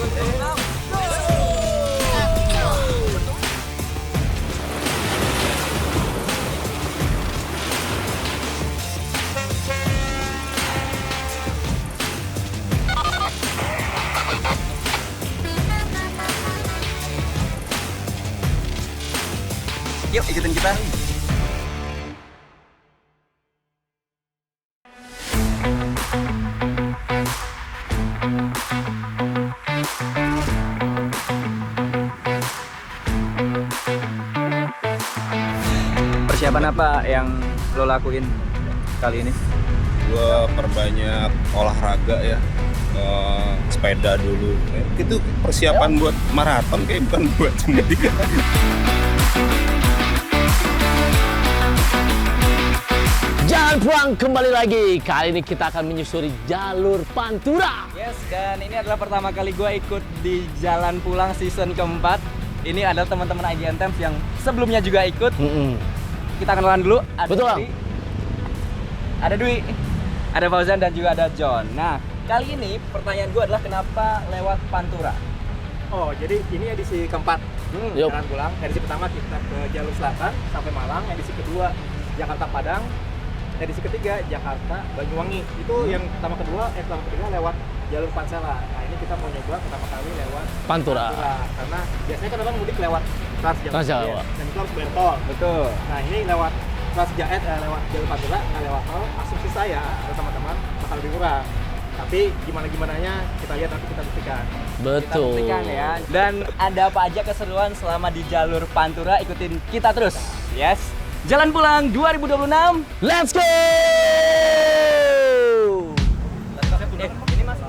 2026. Yuk ikutin kita. Persiapan apa yang lo lakuin kali ini? Gua perbanyak olahraga ya, sepeda dulu. Itu persiapan buat maraton, kayak bukan buat mudik. Jalan Pulang kembali lagi. Kali ini kita akan menyusuri jalur Pantura. Yes, dan ini adalah pertama kali gue ikut di Jalan Pulang season keempat. Ini adalah teman-teman ID Anthems yang sebelumnya juga ikut. Kita kenalan dulu. Betul, Bang. Ada Dwi, ada Fauzan, dan juga ada John. Nah, kali ini pertanyaan gue adalah kenapa lewat Pantura? Oh, jadi ini edisi keempat Yup. Jalan Pulang. Edisi pertama kita ke jalur selatan sampai Malang. Edisi kedua Jakarta Padang. Edisi ketiga Jakarta Banyuwangi. Itu yang pertama kedua lewat jalur Pansela. Nah, ini kita mau nyoba pertama kali lewat Pantura. Karena biasanya kan orang mudik lewat Transjawa. Transjawa. Dan itu harus bayar tol. Betul. Nah, ini lewat lewat jalur Pantura, nggak lewat tol. Asumsi saya atau teman-teman bakal lebih murah. Tapi gimana-gimananya kita lihat nanti, kita buktikan. Kita Betul. buktikan ya. Dan ada apa aja keseruan selama di jalur Pantura, ikutin kita terus. Yes. Jalan Pulang 2026. Let's go! Ini Mas.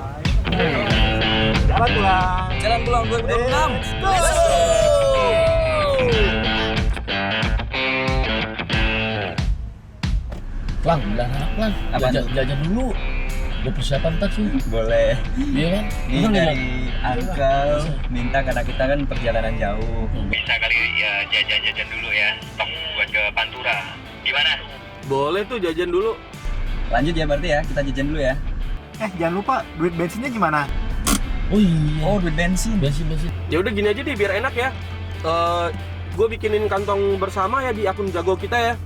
Jalan Pulang. Jalan Pulang 2026. Let's go! Lang, Lang. Apaan tuh? Jajan dulu. Gue persiapan tak sih. Boleh. Iya kan? Ini Bener nggak? dari Uncle minta, karena kita kan perjalanan jauh. Bisa kali ya jajan-jajan dulu ya, stok buat ke Pantura. Gimana? Boleh tuh jajan dulu. Lanjut ya berarti ya, kita jajan dulu ya. Jangan lupa duit bensinnya gimana? Oh iya. Oh, duit bensin. Bensin. Ya udah gini aja deh biar enak ya. Gue bikinin kantong bersama ya di akun Jago kita ya.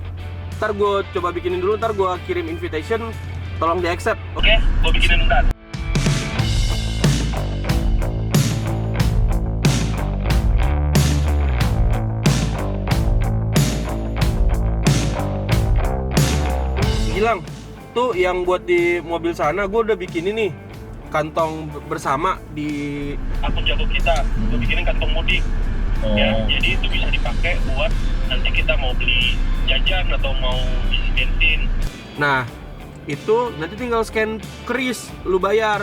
Ntar gue coba bikinin dulu, ntar gue kirim invitation. Tolong di accept. Oke, gua bikinin ntar. Gilang, tuh yang buat di mobil sana gue udah bikinin nih kantong bersama di Akun Jago kita, gua bikinin kantong mudik. Ya, jadi itu bisa dipakai buat nanti kita mau beli jajan atau mau isi bensin. Nah, itu nanti tinggal scan kris, lu bayar.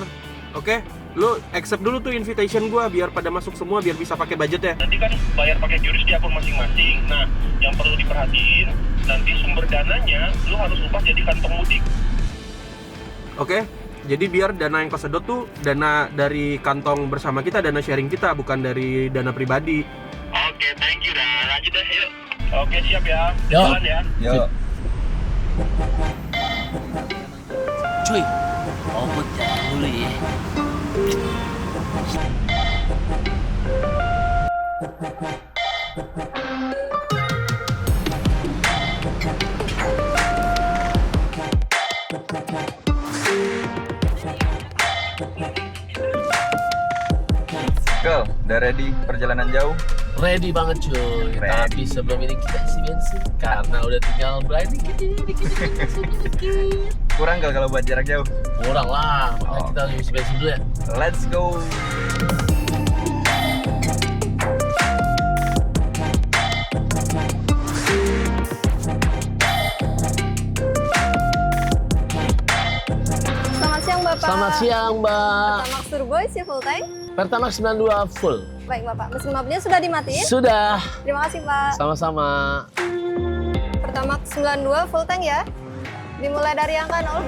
Oke? Lu accept dulu tuh invitation gua biar pada masuk semua, biar bisa pakai budgetnya. Nanti kan bayar pakai QRIS di akun masing-masing. Nah, yang perlu diperhatiin, nanti sumber dananya lu harus ubah jadi kantong mudik. Oke? Jadi biar dana yang kesedot tuh dana dari kantong bersama kita, dana sharing kita, bukan dari dana pribadi. Oke, thank you dah. Lanjut deh, yuk. Oke, siap ya. Yo. Jalan ya. Yuk. Cuy, obat jalan dulu ya. Go, udah ready perjalanan jauh? Ready banget cuy. Ready. Tapi sebelum ini kita isi bensin karena udah tinggal berapa dikit. Kurang gak kalau buat jarak jauh? Kurang lah, makanya kita harus isi bensin dulu ya. Let's go. Selamat siang Bapak. Selamat siang Mbak. Pertamax Turbo isi full tank. Pertamax 92 full. Baik Bapak, mesin mobilnya sudah dimatiin? Sudah. Terima kasih Pak. Sama-sama. Pertamax 92 full tank ya. Dimulai dari angka 0.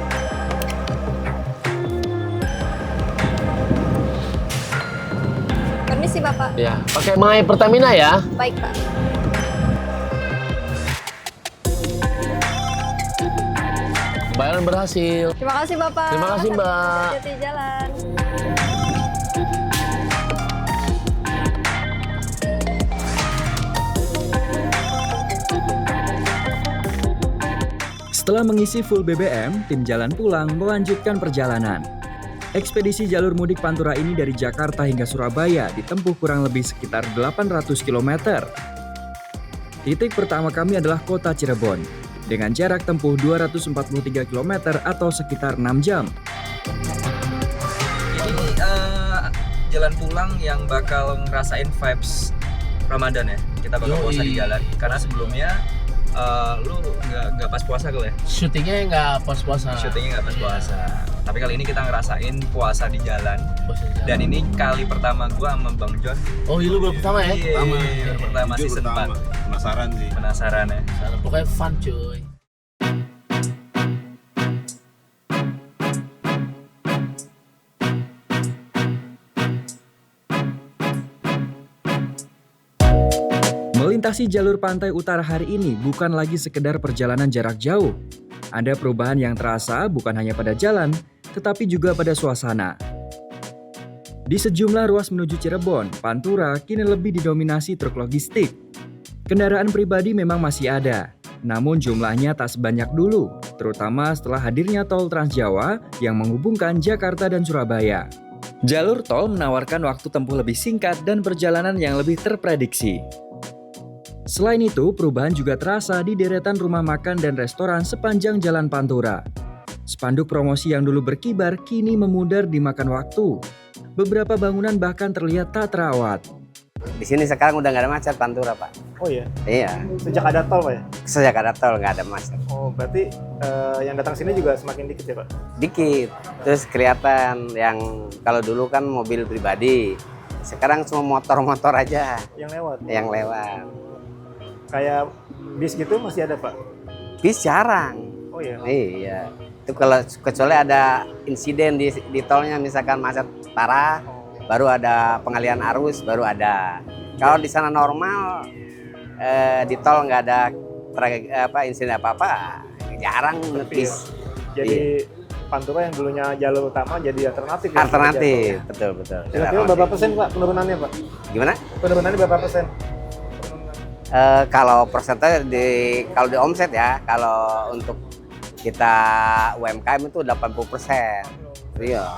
Permisi Bapak. Ya, pakai My Pertamina ya. Baik Pak. Bayaran berhasil. Terima kasih Bapak. Terima kasih, Mbak. Hati-hati jalan. Setelah mengisi full BBM, tim Jalan Pulang melanjutkan perjalanan. Ekspedisi jalur mudik Pantura ini dari Jakarta hingga Surabaya ditempuh kurang lebih sekitar 800 km. Titik pertama kami adalah kota Cirebon, dengan jarak tempuh 243 km atau sekitar 6 jam. Ini jalan pulang yang bakal ngerasain vibes Ramadan ya. Kita bakal puasa di jalan, karena sebelumnya lu nggak pas puasa gue ya? Syutingnya nggak pas puasa. Syutingnya nggak pas puasa. Tapi kali ini kita ngerasain puasa di jalan. Dan ini kali pertama gua sama Bang John. Oh iya, lu baru pertama ya? Baru pertama Jujur season 4. Penasaran sih. Penasaran ya. Pokoknya fun cuy. Melintasi jalur pantai utara hari ini bukan lagi sekedar perjalanan jarak jauh. Ada perubahan yang terasa bukan hanya pada jalan, tetapi juga pada suasana. Di sejumlah ruas menuju Cirebon, Pantura kini lebih didominasi truk logistik. Kendaraan pribadi memang masih ada, namun jumlahnya tak sebanyak dulu, terutama setelah hadirnya tol Trans Jawa yang menghubungkan Jakarta dan Surabaya. Jalur tol menawarkan waktu tempuh lebih singkat dan perjalanan yang lebih terprediksi. Selain itu, perubahan juga terasa di deretan rumah makan dan restoran sepanjang Jalan Pantura. Spanduk promosi yang dulu berkibar kini memudar dimakan waktu. Beberapa bangunan bahkan terlihat tak terawat. Di sini sekarang udah nggak ada macet Pantura, Pak. Oh iya, Iya, sejak ada tol Pak ya? sejak ada tol nggak ada macet. Oh berarti yang datang sini juga semakin dikit ya Pak? Dikit, terus kelihatan yang kalau dulu kan mobil pribadi, sekarang semua motor-motor aja Yang lewat? yang lewat. Kayak bis gitu masih ada Pak? Bis jarang. Oh iya? Iya, itu kalau kecuali ada insiden di tolnya misalkan macet parah, baru ada pengalihan arus, baru ada. Kalau di sana normal, di tol nggak ada insiden apa-apa, jarang bis. Jadi Pantura yang dulunya jalur utama jadi alternatif ya? Alternatif, betul. Kira-kira berapa persen Pak penurunannya Pak? Gimana? Penurunannya berapa persen? Kalau persentase kalau di omset ya, kalau untuk kita UMKM itu 80%. Iya.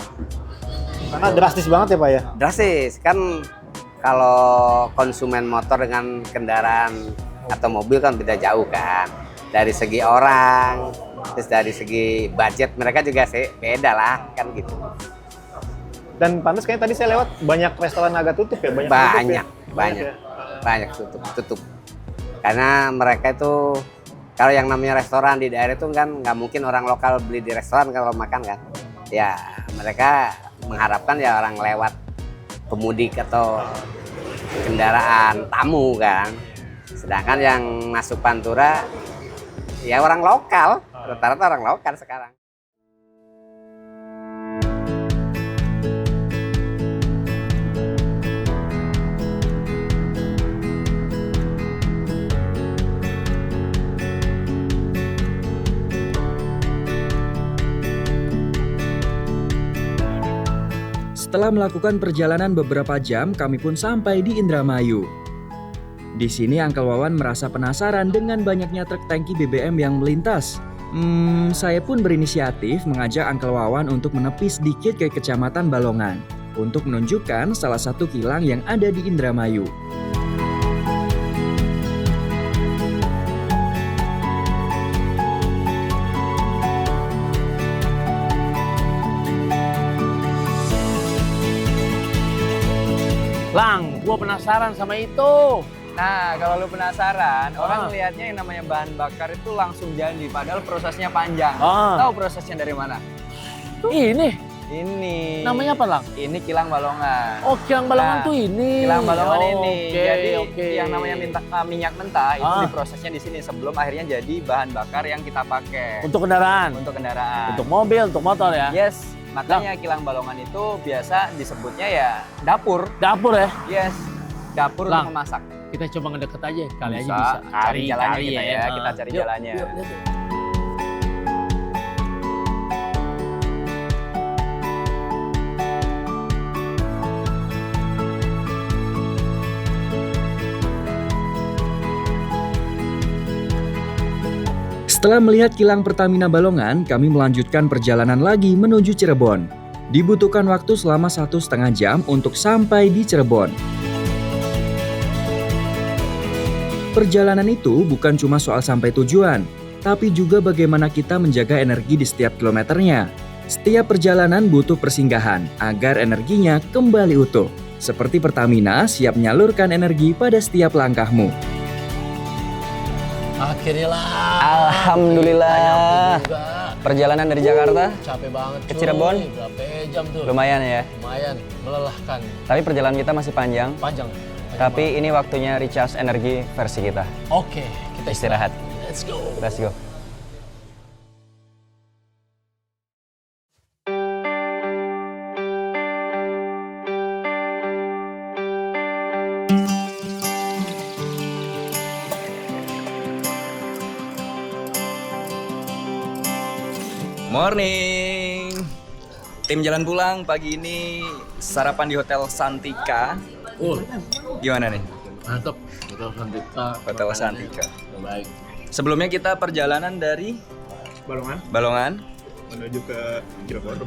Karena drastis banget ya Pak ya? Drastis kan, kalau konsumen motor dengan kendaraan atau mobil kan beda jauh kan. Dari segi orang, terus dari segi budget mereka juga beda lah kan gitu. Dan pantas kayaknya tadi saya lewat banyak restoran agak tutup ya? Banyak tutup. Karena mereka itu, kalau yang namanya restoran di daerah itu kan nggak mungkin orang lokal beli di restoran kalau makan kan. Ya mereka mengharapkan ya orang lewat, pemudik atau kendaraan tamu kan. Sedangkan yang masuk Pantura ya orang lokal, rata-rata orang lokal sekarang. Setelah melakukan perjalanan beberapa jam, kami pun sampai di Indramayu. Di sini Uncle Wawan merasa penasaran dengan banyaknya truk tangki BBM yang melintas. Saya pun berinisiatif mengajak Uncle Wawan untuk menepi sedikit ke Kecamatan Balongan untuk menunjukkan salah satu kilang yang ada di Indramayu. Lang, gua penasaran sama itu. Nah, kalau lu penasaran, orang melihatnya yang namanya bahan bakar itu langsung jadi, padahal prosesnya panjang. Tahu prosesnya dari mana? Ini. Namanya apa, Lang? Ini kilang Balongan. Oh, kilang Balongan tuh ini. Kilang Balongan ini. Oke, Jadi oke. yang namanya minyak mentah itu diprosesnya di sini sebelum akhirnya jadi bahan bakar yang kita pakai Untuk kendaraan. untuk kendaraan. Untuk mobil, untuk motor ya. Yes, makanya kilang Balongan itu biasa disebutnya ya dapur. Dapur ya. Yes, dapur Lang. untuk memasak. Kita coba ngedeket aja, kali aja Bisa. bisa. Cari jalannya kita ya, Ah. kita cari Yuk, jalannya. yuk, lihat yuk. Setelah melihat kilang Pertamina Balongan, kami melanjutkan perjalanan lagi menuju Cirebon. Dibutuhkan waktu selama 1,5 jam untuk sampai di Cirebon. Perjalanan itu bukan cuma soal sampai tujuan, tapi juga bagaimana kita menjaga energi di setiap kilometernya. Setiap perjalanan butuh persinggahan agar energinya kembali utuh. Seperti Pertamina siap menyalurkan energi pada setiap langkahmu. Akhirnya lah. Alhamdulillah. Juga. Perjalanan dari Jakarta Capek banget ke cuy. Cirebon. Berapa jam tuh? lumayan ya. Lumayan, melelahkan. Tapi perjalanan kita masih panjang. Panjang. Tapi ini waktunya recharge energi versi kita. Oke, kita Istirahat. Let's go. Let's go. Morning. Tim jalan pulang pagi ini sarapan di Hotel Santika. Gimana nih? Mantap. Hotel Santika. Hotel Santika. Baik. Sebelumnya kita perjalanan dari Balongan menuju ke Cirebon.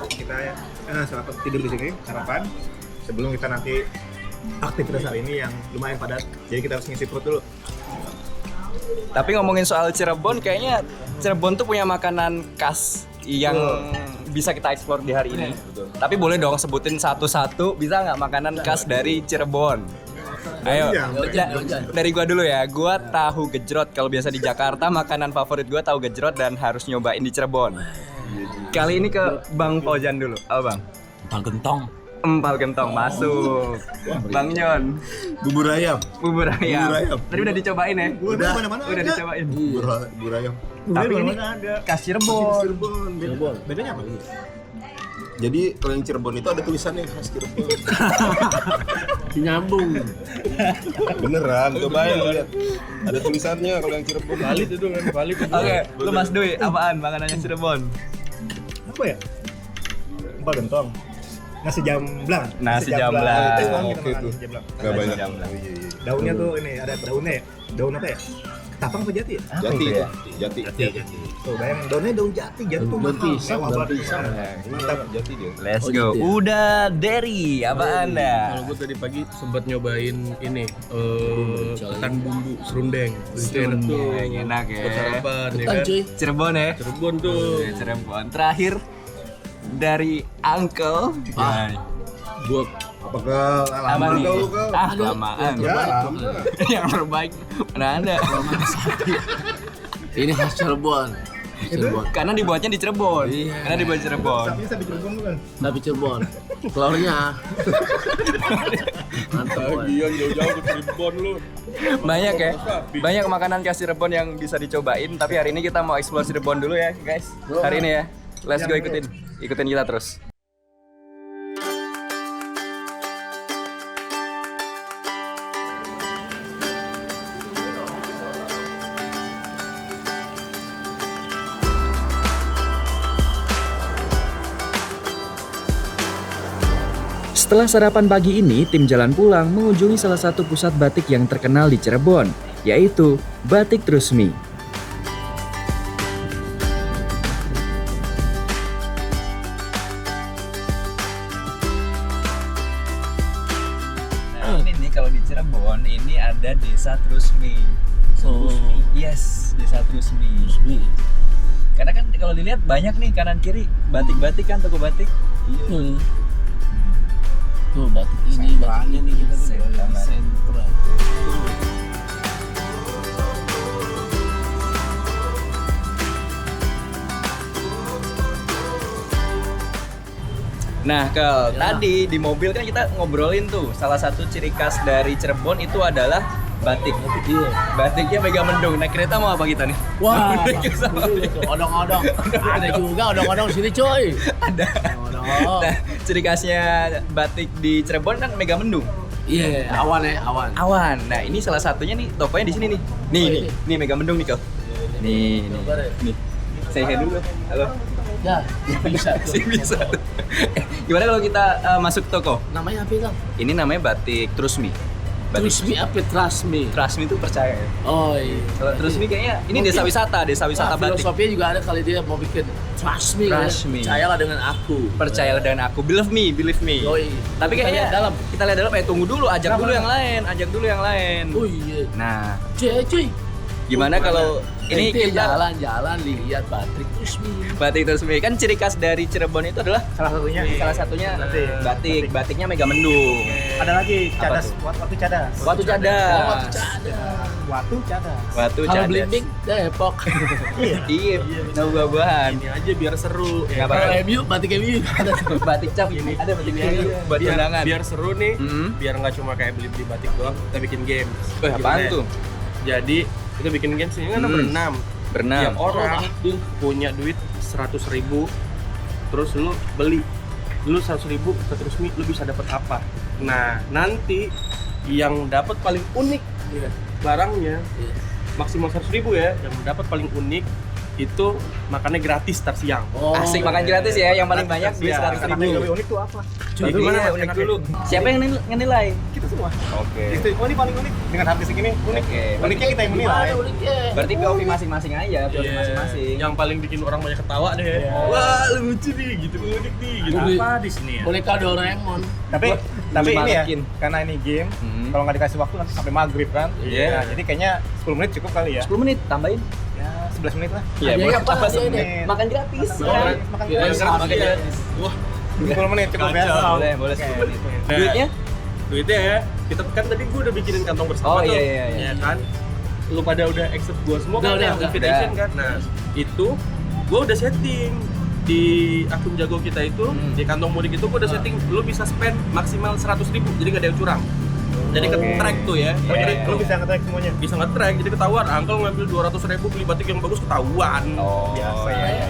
Kita sarapan tidur di sini, sarapan. Sebelum kita nanti aktivitas hari ini yang lumayan padat, jadi kita harus ngisi perut dulu. Tapi ngomongin soal Cirebon, kayaknya Cirebon tuh punya makanan khas yang bisa kita eksplor di hari ini. Tapi boleh dong sebutin satu-satu, bisa nggak makanan khas dari Cirebon? Ayo, dari gua dulu ya. Gua tahu gejrot. Kalau biasa di Jakarta, makanan favorit gua tahu gejrot dan harus nyobain di Cirebon. Kali ini ke Bang Fauzan dulu. Apa Bang? Empal gentong. Empal gentong masuk. Bang Nyon. Bubur ayam. Bubur ayam. Tadi udah dicobain ya? Udah dicobain. Bubur ayam. Tapi ini khas Cirebon. Bedanya apa? Jadi kalau yang Cirebon itu ada tulisannya khas Cirebon. Nyambung. Beneran, cobain lihat. Ada tulisannya kalau yang Cirebon. Valid itu kan, valid. Oke, lu Mas Dwi, apaan makanannya Cirebon? Apa ya? Empal gentong. Nasi jamblang. Nasi jamblang. Oke tuh. Gak banyak. Daunnya tuh ini ada daunnya ya. Daun apa ya? Ketapang apa jati ya? Jati. Tuh, bayang daunnya daun jati tuh Daun pisang, mewah banget. Mantap jati dia. Let's go. Udah Derry, apa Anda? Kalau gue tadi pagi sempat nyobain ini ketan bumbu serundeng. Itu enak tuh. Enak ya. Buat sarapan ya Kan kan. cuy. Cirebon ya. Cirebon tuh. Cirebon. Terakhir dari Uncle. Gua Apakah Apa nih? Kelamaan. Yang terbaik mana ada? Ini khas Cirebon. Karena dibuatnya di Cirebon. Karena dibuat di Cirebon. Bisa di Cirebon bukan? Tapi Cirebon. Telurnya. Mantap. Bagian jauh-jauh ke Cirebon lu. Banyak ya. Banyak makanan khas Cirebon yang bisa dicobain. Tapi hari ini kita mau explore Cirebon dulu ya guys. Hari ini ya. Let's go ikutin kita terus. Setelah sarapan pagi ini, tim jalan pulang mengunjungi salah satu pusat batik yang terkenal di Cirebon, yaitu Batik Trusmi. Nah, ini nih kalau di Cirebon, ini ada Desa Trusmi. Yes, Desa Trusmi. Karena kan kalau dilihat banyak nih kanan kiri batik-batik kan, toko batik. Tuh batik ini, batiknya nih kita Sentral. sentral. Nah, tadi di mobil kan kita ngobrolin tuh salah satu ciri khas dari Cirebon itu adalah batik. Iya. Batiknya mega mendung. Naik kereta mau apa kita nih? Wah, Sama. odong-odong. Ada juga odong-odong sini coy. Ada. Odong-odong. Nah, ciri khasnya batik di Cirebon kan mega mendung. Iya, awan ya, awan. Awan. Nah, ini salah satunya nih tokonya di sini nih. Nih mega mendung nih kau. Nih. Say hi dulu. Halo. Ya, bisa. Bisa. Gimana kalau kita masuk toko? Namanya apa Kang? Ini namanya Batik Trusmi. Trust me apa trust me? Trust me itu percaya ya. Oh iya. Kalau terus ini kayaknya ini desa wisata batik. Filosofinya juga ada kali dia mau bikin trust me. Trust me. Percayalah dengan aku. Percayalah dengan aku, believe me. Yoi. Tapi Kita kayaknya lihat dalam. kita lihat dalam, tunggu dulu, ajak dulu yang lain. Oh iya. Nah, Cuy. gimana kalau ini Ente kita jalan-jalan lihat batik trust me. batik terus me. Kan ciri khas dari Cirebon itu adalah Salah satunya batik. Batiknya mega mendung. ada lagi Apa cadas, tuh? watu cadas. Watu cadas. Watu cadas. Watu Kalau cadas. blimbing Depok. Iya, no buah-buahan. Ini aja biar seru. Nggak Kalau apa-apa. MU batik MU ada. Batik cap ini. Ada batik cap buat biar, undangan. biar seru nih, Hmm. biar nggak cuma kayak beli batik doang, kita bikin games. Wih, apaan Gimana ya? tuh? Jadi kita bikin games ini kan berenam. Berenam. Tiap orang punya duit 100.000, terus lu beli, lu 100.000 ke Trusmi, lu bisa dapat apa? Nah nanti yang dapat paling unik barangnya maksimal 100.000 ya, yang dapat paling unik itu makannya gratis tar siang. Oh. Asik makan gratis ya, yang paling banyak duit Ya, 100.000. Lebih unik tuh apa? Tapi Iya, mana unik enaknya? dulu. Siapa yang ngenilai? Kita semua. Oke. Oh ini paling unik dengan harga segini unik. Oke. Uniknya kita yang menilai. Gimana uniknya? Berarti POV masing-masing aja, POV Iya. masing-masing. Yang paling bikin orang banyak ketawa deh. Wah lucu nih, gitu unik nih, gitu. Beli- Apa di sini ya? Boneka Doraemon. Tapi ini ya, Dimarahin. karena ini game, Hmm. kalau nggak dikasih waktu nanti sampai maghrib kan. Iya. Nah, jadi kayaknya 10 menit cukup kali ya. 10 menit tambahin. Ya 11 menit lah. Iya, Ada boleh. apa? Apa Ada sih? ide. Makan gratis. Makan Kirain gratis. sama Makan dia. gratis. Wah, 10 menit cukup ya. Kacau. Boleh 10 menit. Nah, Duitnya? duitnya ya, kita kan tadi gue udah bikinin kantong bersama Oh, tuh. iya. Ya kan? Lu pada udah accept gue semua kan Udah, yang udah. invitation kan? Nah, itu gue udah setting di akun jago kita itu, di kantong mudik itu gue udah setting lu bisa spend maksimal 100.000, jadi gak ada yang curang. Jadi ke track tuh ya. Jadi Lu bisa nge-track semuanya. bisa nge-track, jadi ketahuan uncle ngambil 200.000 beli batik yang bagus ketahuan. Oh, Biasa. iya.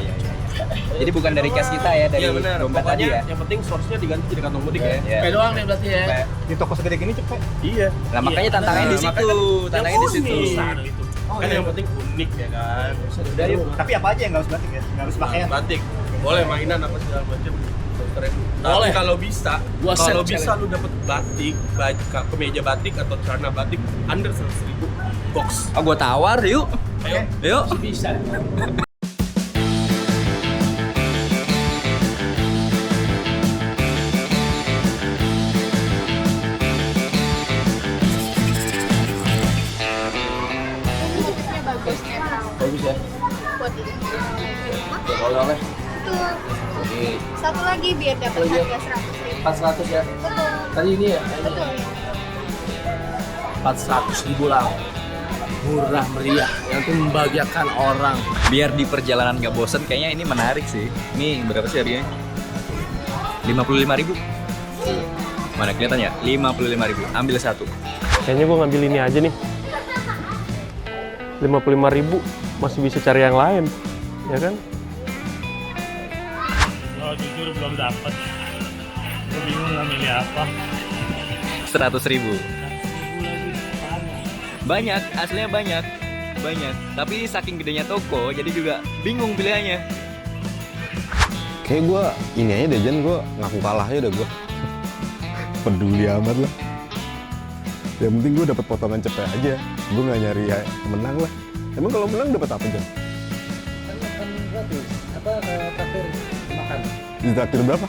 Jadi bukan dari cash kita ya, dari Iya benar. dompet tadi Pokoknya ya. yang penting source-nya diganti jadi kantong mudik ya. Iya. Kayak doang nih berarti ya. Di toko segede gini cepet. Iya. Nah, makanya tantangannya di Nah, situ. makanya Tantangannya di yang situ. unik. Kan yang penting unik ya kan. Udah yuk. Tapi apa aja yang nggak harus batik ya? Nggak harus pakaian. Batik. Boleh mainan apa segala macam. Boleh. Boleh. Kalau bisa, Gua kalau set bisa lu dapet batik, kemeja batik atau celana batik under 100.000 box. Oh, gua tawar yuk. Ayo. Yuk. Bisa. Motifnya bagus netral. Bagus ya. Buat ini. Oleh-oleh. Betul. Satu lagi biar dapat Oh, iya. harga 100.000. 400 ya. Betul. Tadi ini ya. Betul. 400.000 lah. Murah meriah yang tuh membahagiakan orang. Biar di perjalanan nggak bosen, kayaknya ini menarik sih. Ini berapa sih harganya? 55.000. Mana kelihatan ya? 55.000. Ambil satu. Kayaknya gue ngambil ini aja nih. 55.000 masih bisa cari yang lain, ya kan? Oh, jujur belum dapat. Gue bingung mau milih apa. 100.000. Banyak, aslinya banyak. Tapi saking gedenya toko, jadi juga bingung pilihannya. Kayak gue ini aja deh, Jan, gue ngaku kalah aja deh gue. Peduli amat lah. Yang penting gue dapat potongan cepet aja. Gue nggak nyari ya, menang lah. Emang kalau menang dapat apa, Jan? Kan gratis. Apa traktir makan? Ditraktir berapa?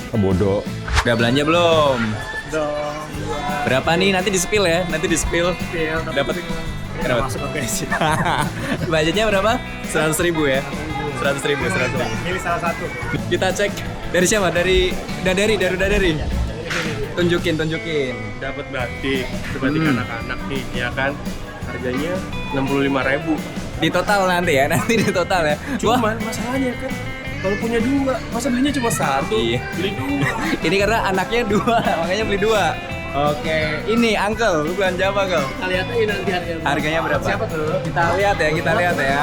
Ah, bodoh. Udah belanja belum? Berapa nih? Nanti di-spill ya. Nanti di-spill. Dapat berapa? Masuk ke guys. Budgetnya berapa? 100.000 ya. 100.000. Milih salah satu. Kita cek dari siapa? Dari Dadari. Tunjukin. Dapat batik, itu batik anak-anak nih, ya kan? Harganya 65.000. Di total nanti ya, di total ya. Wah, Cuman masalahnya kan kalau punya dua, masa belinya cuma satu? Iya. Beli dua. ini karena anaknya 2, makanya beli 2. Oke, ini Uncle, lu belanja apa, Uncle? Kita lihat aja nanti harganya. Harganya berapa? Siapa tuh? Kita lihat ya.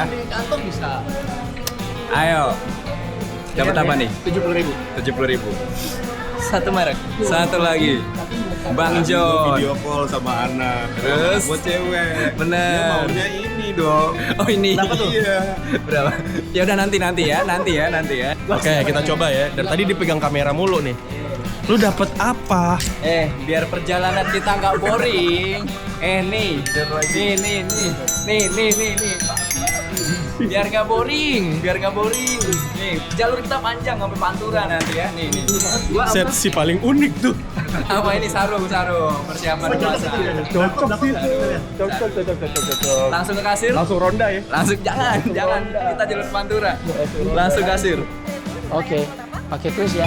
Di kantong bisa. Ayo. Dapat apa nih? 70.000. 70.000. Satu merek, satu lagi. Bang John. Video call sama anak. Terus? Buat cewek. Bener. Dia maunya ini ini dong. Oh ini. Berapa tuh? Iya. Berapa? Ya udah nanti ya. Oke, kita coba ya. Dari tadi dipegang kamera mulu nih. Lu dapet apa? Biar perjalanan kita nggak boring. Nih. Biar nggak boring. Nih, jalur kita panjang sampai Pantura nanti ya. Nih. Gua Set si paling unik tuh. apa ini sarung persiapan puasa. Cocok sih. Cocok. Langsung ke kasir? Langsung ronda ya. Langsung jangan. Kita jalur Pantura. Langsung kasir. Oke, pakai kris ya.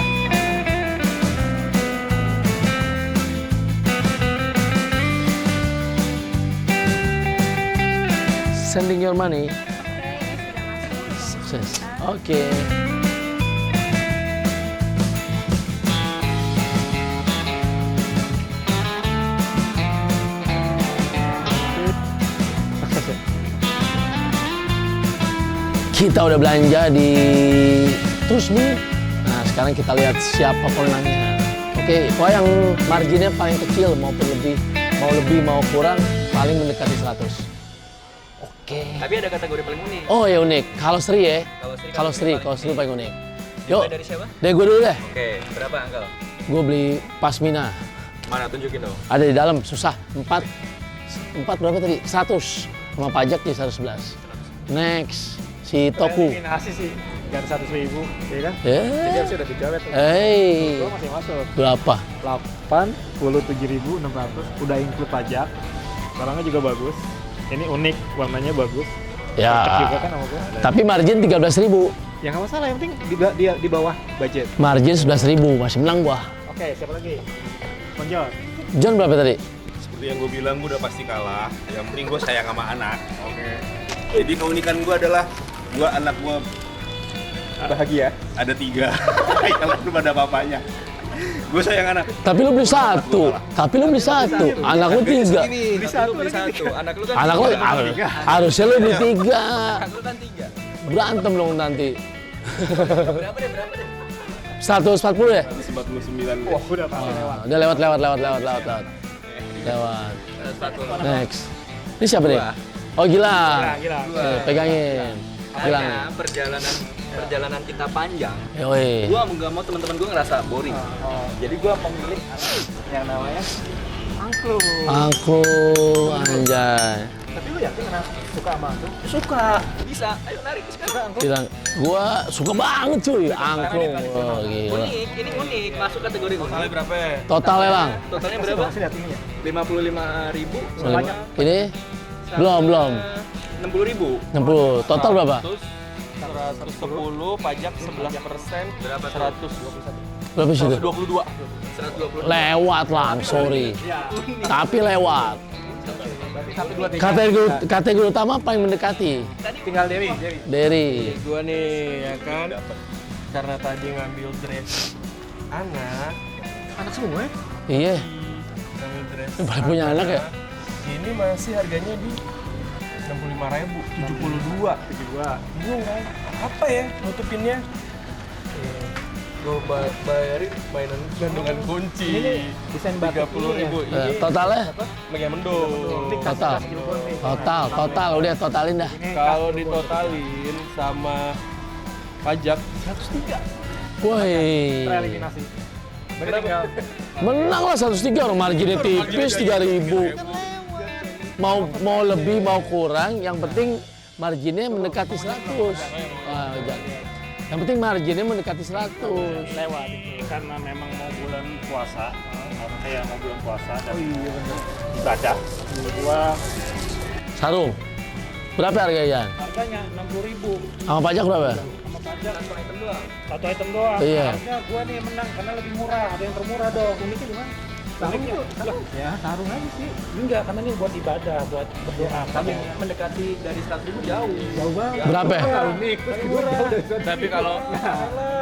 Sending your money. Sukses. Oke. Sukses ya. Kita udah belanja di Trusmi. Nah, sekarang kita lihat siapa pemenangnya. Oke, wah yang marginnya paling kecil maupun lebih mau kurang paling mendekati 100. Oke. Tapi ada kategori paling unik. Oh ya unik. Kalau Sri ya. Kalau Sri paling unik. Yuk. Dari siapa? Dari gue dulu deh. Oke, berapa Uncle? Gue beli pasmina. Mana tunjukin dong. Ada di dalam, susah. 4 berapa tadi? 100. Sama pajak di 111. Next, si Toku. Eliminasi sih, nggak ada 100.000, ya kan? Jadi harusnya udah dicoret. Gua masih masuk. Berapa? 87.600, udah include pajak. Barangnya juga bagus. Ini unik, warnanya bagus. Ya. Cocok juga kan sama gua. Tapi margin 13.000. Ya nggak masalah, yang penting di bawah budget. Margin 11.000, masih menang gua. Oke, siapa lagi? Monjol. John berapa tadi? Seperti yang gue bilang, gue udah pasti kalah. Yang penting gue sayang sama anak. Oke. Jadi keunikan gue adalah anak gue Bahagia. ada 3. Kalau belum ada bapaknya. Gue sayang anak. Tapi lu beli satu. Anak lu 3. Beli satu. Anak lu kan Anak lu harusnya lu beli 3. Anak lu kan 3. Berantem dong nanti. Berapa deh? 140 ya? 149. Wah, udah pasti lewat. Udah lewat. Next. Ini siapa nih? Oh Gilang. Pegangin. Makanya perjalanan kita panjang. Yoi. Gua nggak mau teman-teman gua ngerasa boring. Jadi gua memilih yang namanya angklung. Angklung, anjay. Tapi lu yakin suka sama angklung? Suka. Bisa. Ayo narik sekarang. Bilang, gua suka banget cuy, angklung. Oh, gila. Ini unik. Masuk kategori unik. Totalnya berapa ya? Totalnya bang? Totalnya berapa? Masih lihat ininya. 55.000. Ini? Belum. 60.000. 60. Total berapa? 110, pajak 11%, Berapa? 100. Berapa sih itu? 22. 120. Lewat lah, sorry. Tapi lewat. Satu, dua, tiga. Kategori utama paling mendekati. Tinggal Dewi. Dari. Gua nih, ya kan? Karena tadi ngambil dress anak. Anak semua ya? Iya. Ngambil dress Pada punya anak ya? Ini masih harganya di 65.000, 72. Bingung kan? Apa ya nutupinnya? Gue bayarin mainan gantungan kunci. Ini desain batik 30.000. Ini Totalnya? Megamendung. Total. Udah totalin dah. Kalau ditotalin sama pajak 103. Woi. Tereliminasi. Berarti tinggal Menang lah 103, orang marginnya tipis 3.000. Mau lebih mau kurang, yang penting marginnya mendekati 100. Wah, yang penting marginnya mendekati 100. Lewat itu karena memang mau bulan puasa, kayak mau bulan puasa dan ibadah. Gua Sarung. Berapa harganya? harganya 60.000 Sama pajak berapa? sama pajak satu item doang. Iya. Harusnya gua nih menang karena lebih murah, ada yang termurah dong. Uniknya gimana? Uniknya ya sarung aja sih. enggak, karena ini buat ibadah, buat berdoa. Tapi mendekati dari 100.000 jauh. Jauh banget. Berapa? Unik. Terus murah. Tapi kalau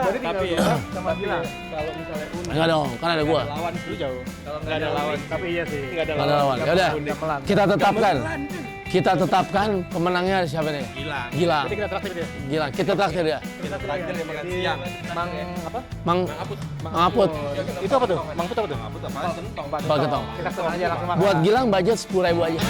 Jadi tapi ya, sama bilang. kalau misalnya unik Enggak dong, kan ada gua. lawan itu jauh. Kalau Nggak ada lawan. Tapi iya sih. Nggak ada Nggak ada lawan. Ya udah, kita tetapkan pemenangnya siapa nih? Gilang. Jadi kita traktir dia. Gilang. Kita traktir dia. Kita terakhir ya makan siang. Mang apa? Mang Aput. Itu apa tuh? Mang Put apa tuh? Bagetong. Kita kesana aja langsung makan. Buat Gilang budget 10.000 aja.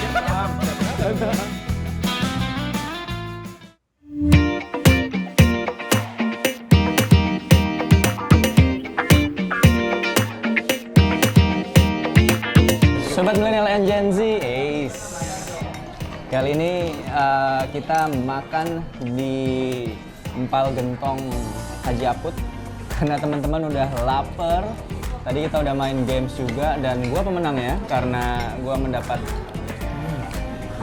Sahabat milenial and Gen Z, kali ini kita makan di Empal Gentong Haji Aput karena teman-teman udah lapar. Tadi kita udah main games juga dan gua pemenang ya karena gua mendapat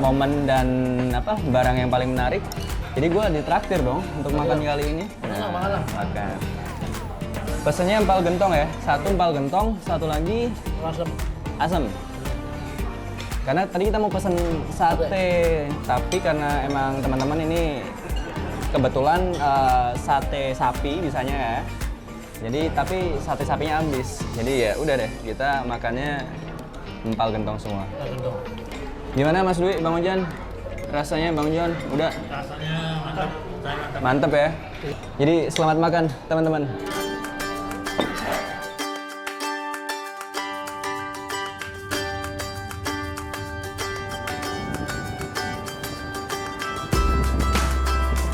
momen dan barang yang paling menarik. Jadi gua ditraktir dong untuk makan kali ini. Makan. Pesennya empal gentong ya, satu empal gentong, satu lagi asam. Karena tadi kita mau pesen sate, tapi karena emang teman-teman ini kebetulan sate sapi bisanya ya. Jadi tapi sate sapinya habis. Jadi ya udah deh, kita makannya empal gentong semua. Gimana Mas Dwi, Bang Ojan? Rasanya Bang Ojan udah? Rasanya mantap. Mantap ya. Jadi selamat makan teman-teman.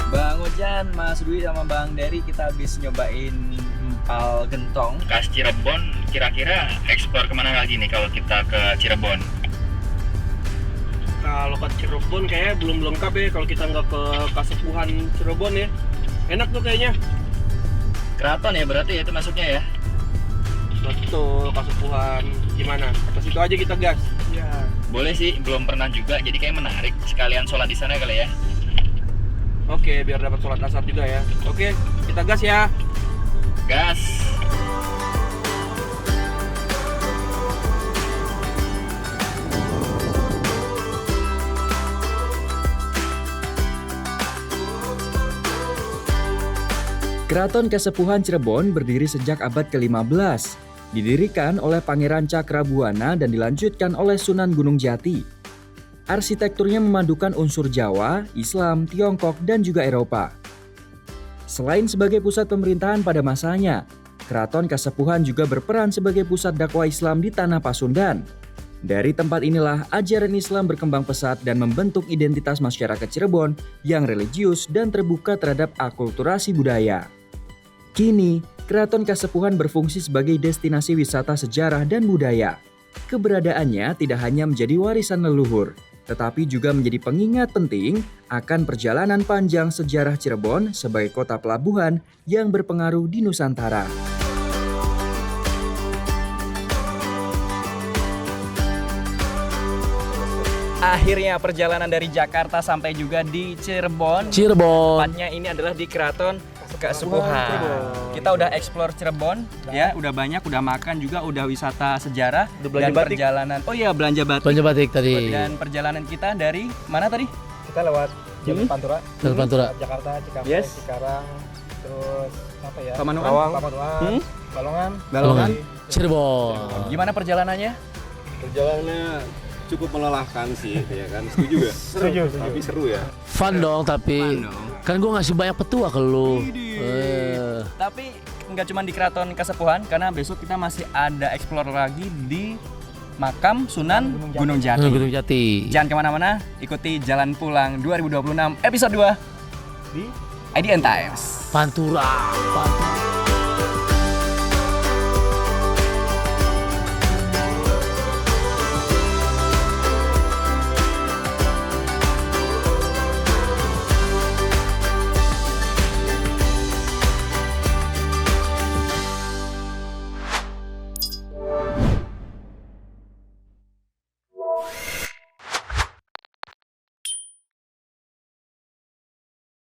Bang Ojan, Mas Dwi sama Bang Dery kita habis nyobain empal gentong. Khas Cirebon, kira-kira eksplor kemana lagi nih kalau kita ke Cirebon? Kalau ke Cirebon kayaknya belum lengkap ya kalau kita nggak ke Kasepuhan Cirebon ya. Enak tuh kayaknya. Keraton ya berarti ya itu masuknya ya? Betul, Kasepuhan. Gimana? Ke situ aja kita gas. Ya. Boleh sih, belum pernah juga, jadi kayak menarik. Sekalian sholat di sana kali ya. Oke, biar dapat sholat asar juga ya. Oke, kita gas ya. Gas. Keraton Kasepuhan Cirebon berdiri sejak abad ke-15. Didirikan oleh Pangeran Cakrabuana dan dilanjutkan oleh Sunan Gunung Jati. Arsitekturnya memadukan unsur Jawa, Islam, Tiongkok, dan juga Eropa. Selain sebagai pusat pemerintahan pada masanya, Keraton Kasepuhan juga berperan sebagai pusat dakwah Islam di Tanah Pasundan. Dari tempat inilah ajaran Islam berkembang pesat dan membentuk identitas masyarakat Cirebon yang religius dan terbuka terhadap akulturasi budaya. Kini, Keraton Kasepuhan berfungsi sebagai destinasi wisata sejarah dan budaya. Keberadaannya tidak hanya menjadi warisan leluhur, tetapi juga menjadi pengingat penting akan perjalanan panjang sejarah Cirebon sebagai kota pelabuhan yang berpengaruh di Nusantara. Akhirnya perjalanan dari Jakarta sampai juga di Cirebon. Tepatnya ini adalah di Keraton Kasepuhan. Kita udah explore Cirebon, ya, udah banyak, udah makan juga, udah wisata sejarah dan perjalanan. Oh iya, belanja batik. Belanja batik tadi. Dan perjalanan kita dari mana tadi? Kita lewat jalur Pantura. Jalur Pantura. Jakarta, Cikampek, Yes. Cikarang, terus apa ya? Pamanukan. Balongan. Balongan. Cirebon. Gimana perjalanannya? Perjalanannya cukup melelahkan sih, ya kan? Setuju gak? Setuju. Tapi seru ya. Fun dong tapi kan gue ngasih banyak petua ke lu. Tapi nggak cuma di Keraton Kasepuhan, karena besok kita masih ada explore lagi di Makam Sunan Gunung Jati. Gunung Jati. Jangan kemana-mana, ikuti Jalan Pulang 2026 episode 2 di IDN Times. Pantura.